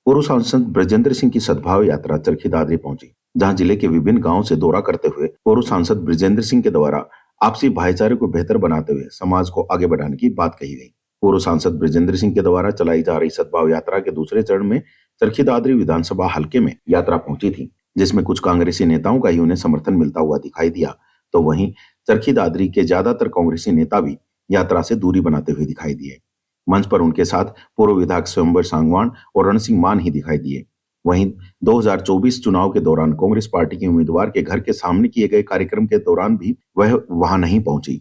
पूर्व सांसद ब्रजेंद्र सिंह की सद्भाव यात्रा चरखी दादरी पहुंची, जहां जिले के विभिन्न गांवों से दौरा करते हुए पूर्व सांसद ब्रजेंद्र सिंह के द्वारा आपसी भाईचारे को बेहतर बनाते हुए समाज को आगे बढ़ाने की बात कही गई। पूर्व सांसद ब्रजेंद्र सिंह के द्वारा चलाई जा रही सद्भाव यात्रा के दूसरे चरण में चरखी दादरी विधानसभा हल्के में यात्रा पहुंची थी, जिसमें कुछ कांग्रेसी नेताओं का ही उन्हें समर्थन मिलता हुआ दिखाई दिया, तो वहीं चरखी दादरी के ज्यादातर कांग्रेसी नेता भी यात्रा से दूरी बनाते हुए दिखाई दिए। मंच पर उनके साथ पूर्व विधायक स्वयंवर सांगवान और रण सिंह मान ही दिखाई दिए। वहीं 2024 चुनाव के दौरान कांग्रेस पार्टी के उम्मीदवार के घर के सामने किए गए कार्यक्रम के दौरान भी वह वहां नहीं पहुंची।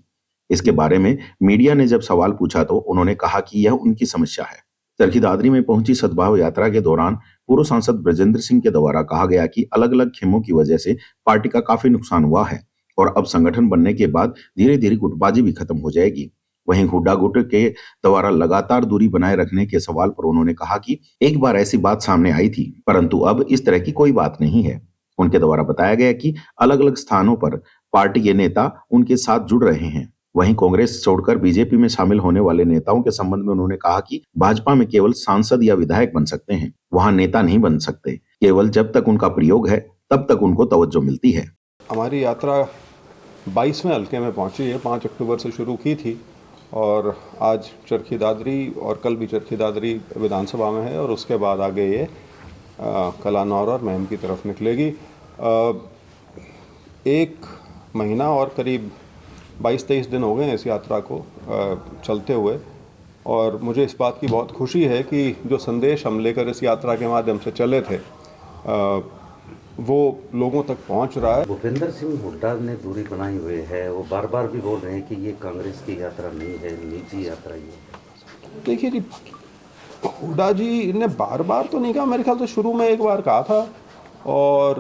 इसके बारे में मीडिया ने जब सवाल पूछा तो उन्होंने कहा कि यह उनकी समस्या है। चरखी दादरी में पहुंची सद्भाव यात्रा के दौरान पूर्व सांसद ब्रजेंद्र सिंह के द्वारा कहा गया कि अलग अलग खेमों की वजह से पार्टी का काफी नुकसान हुआ है और अब संगठन बनने के बाद धीरे धीरे गुटबाजी भी खत्म हो जाएगी। वहीं हुड्डा गुट के द्वारा लगातार दूरी बनाए रखने के सवाल पर उन्होंने कहा कि एक बार ऐसी बात सामने आई थी, परंतु अब इस तरह की कोई बात नहीं है। उनके द्वारा बताया गया कि अलग अलग स्थानों पर पार्टी के नेता उनके साथ जुड़ रहे हैं। वहीं कांग्रेस छोड़कर बीजेपी में शामिल होने वाले नेताओं के संबंध में उन्होंने कहा कि भाजपा में केवल सांसद या विधायक बन सकते हैं, वहां नेता नहीं बन सकते। केवल जब तक उनका प्रयोग है तब तक उनको तवज्जो मिलती है। हमारी यात्रा 22वें हल्के में पहुंची है। 5 अक्टूबर से शुरू की थी और आज चरखी दादरी और कल भी चरखी दादरी विधानसभा में है और उसके बाद आगे ये कलानौर और महम की तरफ निकलेगी। 1 महीना और करीब 22-23 दिन हो गए हैं इस यात्रा को चलते हुए और मुझे इस बात की बहुत खुशी है कि जो संदेश हम लेकर इस यात्रा के माध्यम से चले थे वो लोगों तक पहुंच रहा है। भूपेंद्र सिंह हुड्डा ने दूरी बनाई हुई है, वो बार बार भी बोल रहे हैं कि ये कांग्रेस की यात्रा नहीं है, निजी यात्रा ये। देखिए जी, हुड्डा जी ने बार बार तो नहीं कहा, मेरे ख्याल से शुरू में एक बार कहा था और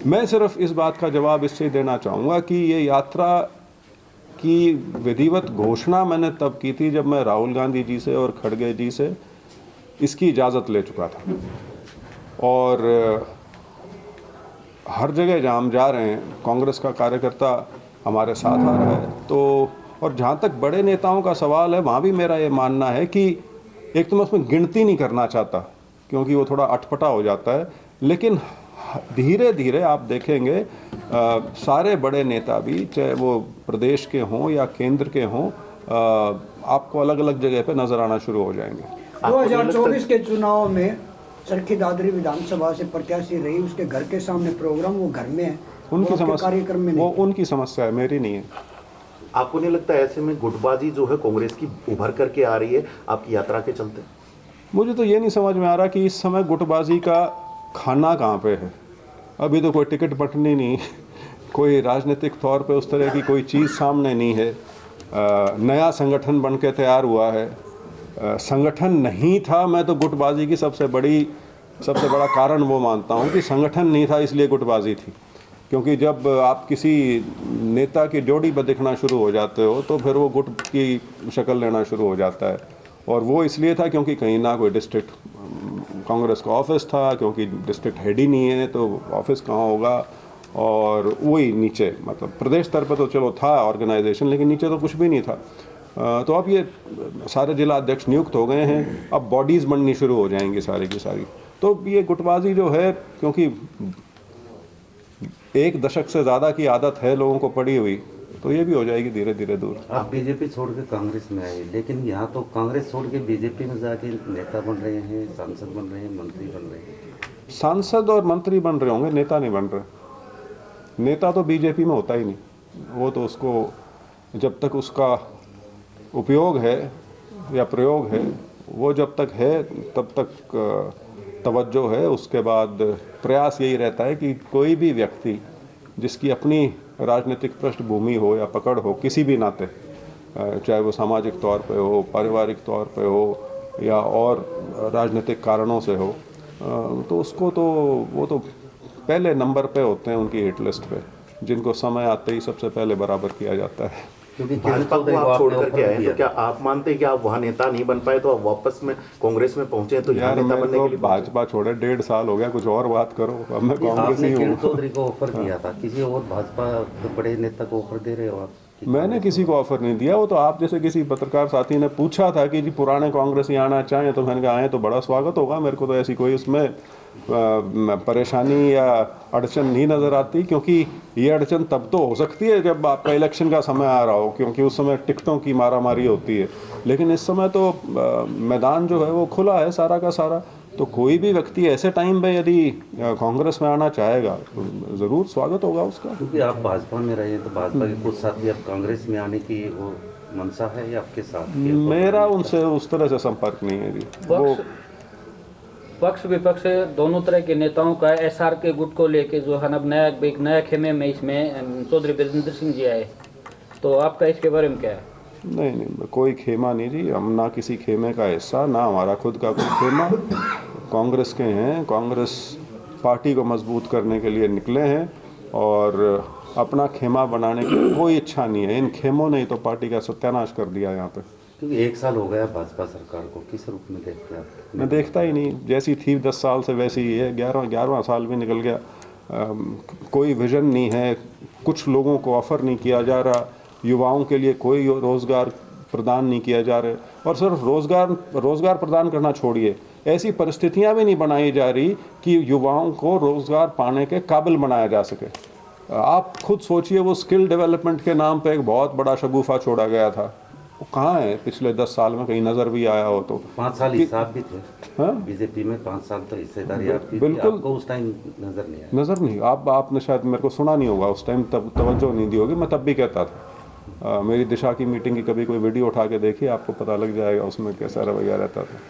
मैं सिर्फ इस बात का जवाब इससे देना चाहूँगा कि ये यात्रा की विधिवत घोषणा मैंने तब की थी जब मैं राहुल गांधी जी से और खड़गे जी से इसकी इजाज़त ले चुका था और हर जगह जहाँ हम जा रहे हैं कांग्रेस का कार्यकर्ता हमारे साथ आ रहा है। तो और जहाँ तक बड़े नेताओं का सवाल है वहाँ भी मेरा ये मानना है कि एक तो मैं उसमें गिनती नहीं करना चाहता क्योंकि वो थोड़ा अटपटा हो जाता है, लेकिन धीरे धीरे आप देखेंगे सारे बड़े नेता भी, चाहे वो प्रदेश के हों या केंद्र के हों, आपको अलग अलग जगह पे नज़र आना शुरू हो जाएंगे। 2024 के चुनाव में चरखी दादरी विधानसभा से प्रत्याशी रही, उसके घर के सामने प्रोग्राम, वो घर में है, उनकी समस्या, कार्यक्रम में वो उनकी समस्या है, मेरी नहीं है। आपको नहीं लगता ऐसे में गुटबाजी जो है कांग्रेस की उभर करके आ रही है आपकी यात्रा के चलते? मुझे तो ये नहीं समझ में आ रहा कि इस समय गुटबाजी का खाना कहाँ पे है। अभी तो कोई टिकट बंटनी नहीं, कोई राजनीतिक तौर पे उस तरह की कोई चीज़ सामने नहीं है। नया संगठन बन के तैयार हुआ है, संगठन नहीं था। मैं तो गुटबाजी की सबसे बड़ा कारण वो मानता हूँ कि संगठन नहीं था इसलिए गुटबाजी थी, क्योंकि जब आप किसी नेता की जोड़ी पर दिखना शुरू हो जाते हो तो फिर वो गुट की शक्ल लेना शुरू हो जाता है। और वो इसलिए था क्योंकि कहीं ना कोई डिस्ट्रिक्ट कांग्रेस का ऑफिस था, क्योंकि डिस्ट्रिक्ट हेड ही नहीं है तो ऑफिस कहाँ होगा, और वही नीचे मतलब प्रदेश स्तर पर तो चलो था ऑर्गेनाइजेशन, लेकिन नीचे तो कुछ भी नहीं था। तो अब ये सारे जिला अध्यक्ष नियुक्त हो गए हैं, अब बॉडीज़ बननी शुरू हो जाएंगी सारी की सारी। तो ये गुटबाजी जो है, क्योंकि 1 दशक से ज़्यादा की आदत है लोगों को पड़ी हुई, तो ये भी हो जाएगी धीरे धीरे दूर। आप बीजेपी छोड़ के कांग्रेस में आए, लेकिन यहाँ तो कांग्रेस छोड़ के बीजेपी में जाके नेता बन रहे हैं, सांसद बन रहे हैं, मंत्री बन रहे हैं। सांसद और मंत्री बन रहे होंगे, नेता नहीं बन रहे। नेता तो बीजेपी में होता ही नहीं, वो तो उसको जब तक उसका उपयोग है या प्रयोग है, वो जब तक है तब तक तवज्जो है। उसके बाद प्रयास यही रहता है कि कोई भी व्यक्ति जिसकी अपनी राजनीतिक पृष्ठभूमि हो या पकड़ हो किसी भी नाते, चाहे वो सामाजिक तौर पे हो, पारिवारिक तौर पे हो या और राजनीतिक कारणों से हो, तो उसको तो वो तो पहले नंबर पे होते हैं उनकी हिट लिस्ट पे, जिनको समय आते ही सबसे पहले बराबर किया जाता है। क्योंकि भाजपा को आप छोड़ करके आए, तो क्या आप मानते हैं कि आप वहाँ नेता नहीं बन पाए तो आप वापस में कांग्रेस में पहुंचे? तो यार नेता बनने के लिए भाजपा छोड़े 1.5 साल हो गया, कुछ और बात करो। अब मैं कांग्रेस ही हूँ। चौधरी को ऑफर दिया था, किसी और भाजपा के बड़े नेता को ऑफर दे रहे हो आप? मैंने किसी को ऑफर नहीं दिया। वो तो आप जैसे किसी पत्रकार साथी ने पूछा था कि जी पुराने कांग्रेसी आना चाहें, तो मैंने कहा आए तो बड़ा स्वागत होगा। मेरे को तो ऐसी कोई उसमें परेशानी या अड़चन नहीं नज़र आती, क्योंकि ये अड़चन तब तो हो सकती है जब आपका इलेक्शन का समय आ रहा हो, क्योंकि उस समय टिकटों की मारामारी होती है। लेकिन इस समय तो मैदान जो है वो खुला है सारा का सारा। तो कोई भी व्यक्ति ऐसे टाइम पे यदि कांग्रेस में आना चाहेगा तो ज़रूर स्वागत होगा उसका। क्योंकि आप भाजपा में रहे हैं तो भाजपा के कुछ साथी अब कांग्रेस में आने की वो मंशा है या आपके साथ? मेरा उनसे उस तरह से संपर्क नहीं है जी। वो पक्ष विपक्ष दोनों तरह के नेताओं का एसआर के गुट को लेके जो है ना अब एक नया खेमे में इसमें चौधरी बृजेंद्र सिंह जी आए, तो आपका इसके बारे में क्या है? नहीं, कोई खेमा नहीं जी। हम ना किसी खेमे का हिस्सा, ना हमारा खुद का कोई खेमा। कांग्रेस के हैं, कांग्रेस पार्टी को मजबूत करने के लिए निकले हैं और अपना खेमा बनाने की कोई इच्छा नहीं है। इन खेमों ने ही तो पार्टी का सत्यानाश कर दिया यहाँ पे। क्योंकि 1 साल हो गया भाजपा सरकार को, किस रूप में देखते हैं आप? मैं देखता ही नहीं, जैसी थी 10 साल से वैसी ही है। 11वां साल भी निकल गया, कोई विजन नहीं है। कुछ लोगों को ऑफ़र नहीं किया जा रहा, युवाओं के लिए कोई रोज़गार प्रदान नहीं किया जा रहा। और सिर्फ रोज़गार प्रदान करना छोड़िए, ऐसी परिस्थितियां भी नहीं बनाई जा रही कि युवाओं को रोज़गार पाने के काबिल बनाया जा सके। आप खुद सोचिए, वो स्किल डेवलपमेंट के नाम पे एक बहुत बड़ा शगुफा छोड़ा गया था, वो कहाँ है? पिछले 10 साल में कहीं नज़र भी आया हो तो? 5 साल हिसाब भी थे। हाँ? बीजेपी में 5 साल तो हिस्सेदारी आपकी थी, बिल्कुल। आपको उस टाइम नजर नहीं आया? नज़र नहीं, आपने शायद मेरे को सुना नहीं होगा उस टाइम, तब तवज्जो नहीं दी होगी। मैं तब भी कहता था। मेरी दिशा की मीटिंग की कभी कोई वीडियो उठा के देखिए, आपको पता लग जाएगा उसमें कैसा रवैया रहता था।